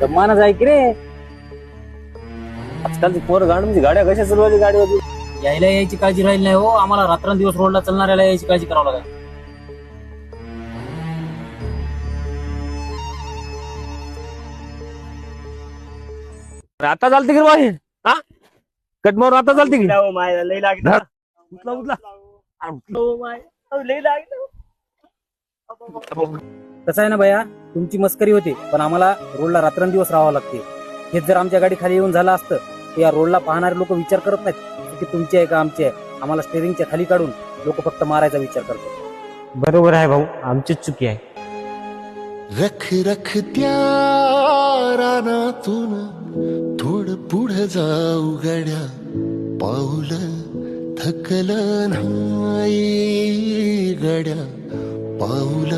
जमाना जाय की रे. आजकालची पोर म्हणजे गाड्या कशा चालवायची गाडीवर. यायला यायची काळजी राहिली नाही हो. आम्हाला रात्रंदिवस रोडला चालणाऱ्याला यायची काळजी करावं लागेल. आता चालते की बाई. हा कटमावर आता चालते की लई लागलं. उठला उठला. कसं आहे ना भैया, तुमची मस्करी होती पण आम्हाला रोडला रात्रंदिवस राहावं लागते. हेच जर आमच्या गाडी खाली येऊन झालं असतं तर या रोडला पाहणारे लोक विचार करत नाहीत की तुमची आहे का आमची आहे. आम्हाला स्टेरिंगच्या खाली काढून लोक फक्त मारायचा विचार करतात. बरोबर आहे भाऊ, आमचीच चुकी आहे. रख रख त्या रानातून थोडं पुढं जाऊ गड्या, पाऊल थकलं नाही गड्या, पाऊल